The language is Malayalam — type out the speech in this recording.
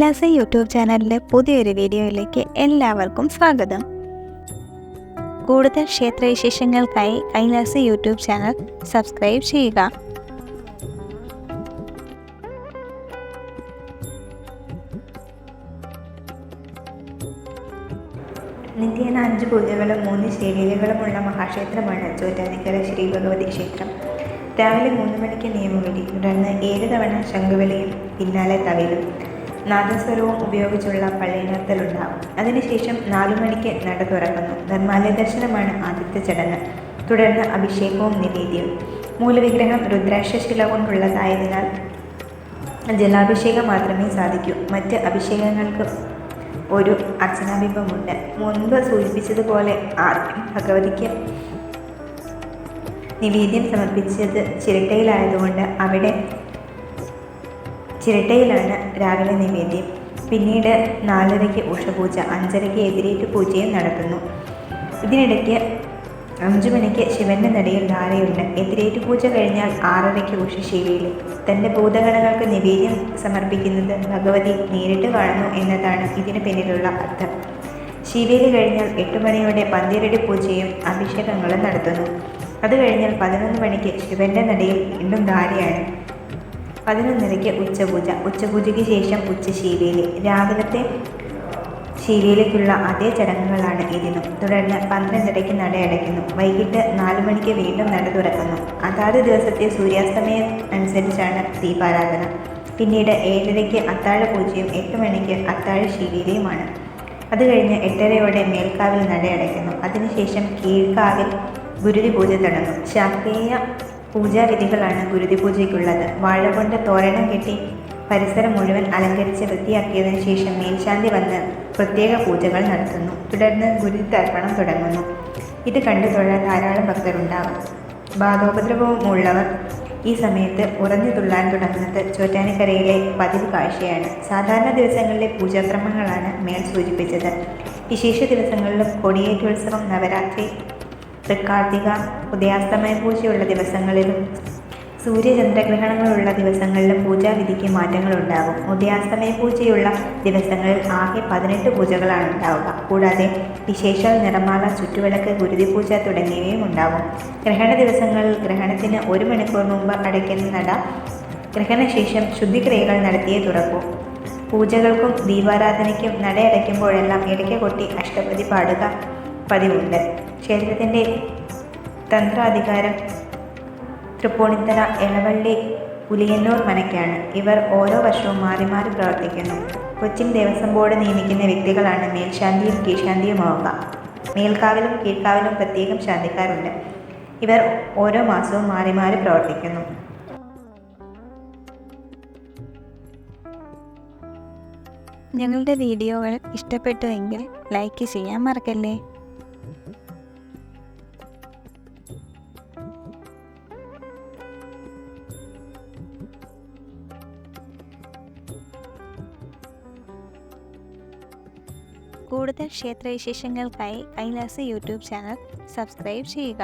കൈലാസ യൂട്യൂബ് ചാനലിലെ പുതിയൊരു വീഡിയോയിലേക്ക് എല്ലാവർക്കും സ്വാഗതം. കൂടുതൽ ക്ഷേത്രവിശേഷങ്ങൾക്കായി കൈലാസ യൂട്യൂബ് ചാനൽ സബ്സ്ക്രൈബ് ചെയ്യുക. നിത്യേന 5 പൂജകളും 3 ശീവേലികളുമുള്ള മഹാക്ഷേത്രമാണ് ചോറ്റാനിക്കര ശ്രീ ഭഗവതി ക്ഷേത്രം. രാവിലെ 3 മണിക്ക് നിയമവിധി, തുടർന്ന് 7 തവണ ശംഖുവിളിയും പിന്നാലെ തവിലും നാദസ്വരവും ഉപയോഗിച്ചുള്ള പള്ളിയുണർത്തലുണ്ടാകും. അതിനുശേഷം 4 മണിക്ക് നട തുറക്കുന്നു. നിർമ്മാല്യ ദർശനമാണ് ആദ്യത്തെ ചടങ്ങ്. തുടർന്ന് അഭിഷേകവും നിവേദ്യവും. മൂലവിഗ്രഹം രുദ്രാക്ഷശില കൊണ്ടുള്ളതായതിനാൽ ജലാഭിഷേകം മാത്രമേ സാധിക്കൂ. മറ്റ് അഭിഷേകങ്ങൾക്ക് ഒരു അർച്ചനാബിംബമുണ്ട്. മുൻപ് സൂചിപ്പിച്ചതുപോലെ ആദ്യം ഭഗവതിക്ക് നിവേദ്യം സമർപ്പിച്ചത് ചിരട്ടയിലായതുകൊണ്ട് അവിടെ ചിരട്ടയിലാണ് രാവിലെ നിവേദ്യം. പിന്നീട് 4:30-ക്ക് ഉഷപൂജ, 5:30-ക്ക് എതിരേറ്റ് പൂജയും നടത്തുന്നു. ഇതിനിടയ്ക്ക് 5 മണിക്ക് ശിവന്റെ നടയിൽ ധാരയുണ്ട്. എതിരേറ്റ് പൂജ കഴിഞ്ഞാൽ 6:30-ക്ക് ഉഷശീവേലി. തൻ്റെ ഭൂതഗണങ്ങൾക്ക് നിവേദ്യം സമർപ്പിക്കുന്നത് ഭഗവതി നേരിട്ട് കാണുന്നു എന്നതാണ് ഇതിന് പിന്നിലുള്ള അർത്ഥം. ശീവേലി കഴിഞ്ഞാൽ 8 മണിയോടെ പന്തിരടി പൂജയും അഭിഷേകങ്ങളും നടത്തുന്നു. അത് കഴിഞ്ഞാൽ 11 മണിക്ക് ശിവന്റെ നടയിൽ വീണ്ടും ധാരയാണ്. 11:30-ക്ക് ഉച്ചപൂജ. ഉച്ചപൂജയ്ക്ക് ശേഷം ഉച്ചശീവേലി. രാവിലത്തെ ശീവേലിക്കുള്ള അതേ ചടങ്ങുകളാണ് ഇതിനും. തുടർന്ന് 12:30-ക്ക് നട അടയ്ക്കുന്നു. വൈകിട്ട് 4 മണിക്ക് വീണ്ടും നട തുറക്കുന്നു. അതാത് ദിവസത്തെ സൂര്യാസ്തമയം അനുസരിച്ചാണ് ദീപാരാധന. പിന്നീട് 7:30-ക്ക് അത്താഴ പൂജയും 8 മണിക്ക് അത്താഴ ശീവേലിയുമാണ്. അത് കഴിഞ്ഞ് 8:30-യോടെ മേൽക്കാവിൽ നട അടയ്ക്കുന്നു. അതിനുശേഷം കീഴ്ക്കാവിൽ ഗുരുതി പൂജ തുടങ്ങും. ശാക്തേയ പൂജാവിധികളാണ് ഗുരുതി പൂജയ്ക്കുള്ളത്. വാഴ കൊണ്ട് തോരണം കെട്ടി പരിസരം മുഴുവൻ അലങ്കരിച്ച് വൃത്തിയാക്കിയതിനു ശേഷം മേൽശാന്തി വന്ന് പ്രത്യേക പൂജകൾ നടത്തുന്നു. തുടർന്ന് ഗുരുതി തർപ്പണം തുടങ്ങുന്നു. ഇത് കണ്ടു തൊഴാൻ ധാരാളം ഭക്തരുണ്ടാകും. ബാധോപദ്രവമുള്ളവർ ഈ സമയത്ത് ഉറഞ്ഞു തുള്ളാൻ തുടങ്ങുന്നത് ചോറ്റാനിക്കരയിലെ പതിവ് കാഴ്ചയാണ്. സാധാരണ ദിവസങ്ങളിലെ പൂജാക്രമങ്ങളാണ് മേൽ സൂചിപ്പിച്ചത്. വിശേഷ ദിവസങ്ങളിലും കൊടിയേറ്റോത്സവം, നവരാത്രി, തൃക്കാർത്തിക, ഉദയാസ്തമയ പൂജയുള്ള ദിവസങ്ങളിലും സൂര്യചന്ദ്രഗ്രഹണങ്ങളുള്ള ദിവസങ്ങളിലും പൂജാവിധിക്ക് മാറ്റങ്ങളുണ്ടാകും. ഉദയാസ്തമയ പൂജയുള്ള ദിവസങ്ങളിൽ ആകെ 18 പൂജകളാണ് ഉണ്ടാവുക. കൂടാതെ വിശേഷാൽ നിറമാല, ചുറ്റുവിളക്ക്, ഗുരുതി പൂജ തുടങ്ങിയവയും ഉണ്ടാകും. ഗ്രഹണ ദിവസങ്ങളിൽ ഗ്രഹണത്തിന് 1 മണിക്കൂർ മുമ്പ് അടയ്ക്കുന്ന നട ഗ്രഹണശേഷം ശുദ്ധിക്രിയകൾ നടത്തിയേ തുറക്കൂ. പൂജകൾക്കും ദീപാരാധനയ്ക്കും നട അടയ്ക്കുമ്പോഴെല്ലാം ഇടയ്ക്ക് കൊട്ടി അഷ്ടപതി പാടുക പതിവുണ്ട്. ക്ഷേത്രത്തിൻ്റെ തന്ത്രാധികാരം തൃപ്പൂണിത്തറ എളവള്ളി പുലിയന്നൂർ മനയ്ക്കാണ്. ഇവർ ഓരോ വർഷവും മാറി മാറി പ്രവർത്തിക്കുന്നു. കൊച്ചിൻ ദേവസ്വം ബോർഡ് നിയമിക്കുന്ന വ്യക്തികളാണ് മേൽശാന്തിയും കീഴ്ശാന്തിയുമാവുക. മേൽക്കാവിലും കീഴ്ക്കാവിലും പ്രത്യേകം ശാന്തിക്കാരുണ്ട്. ഇവർ ഓരോ മാസവും മാറി മാറി പ്രവർത്തിക്കുന്നു. ഞങ്ങളുടെ വീഡിയോകൾ ഇഷ്ടപ്പെട്ടുവെങ്കിൽ ലൈക്ക് ചെയ്യാൻ മറക്കല്ലേ. കൂടുതൽ ക്ഷേത്രവിശേഷങ്ങൾക്കായി കൈലാസ യൂട്യൂബ് ചാനൽ സബ്സ്ക്രൈബ് ചെയ്യുക.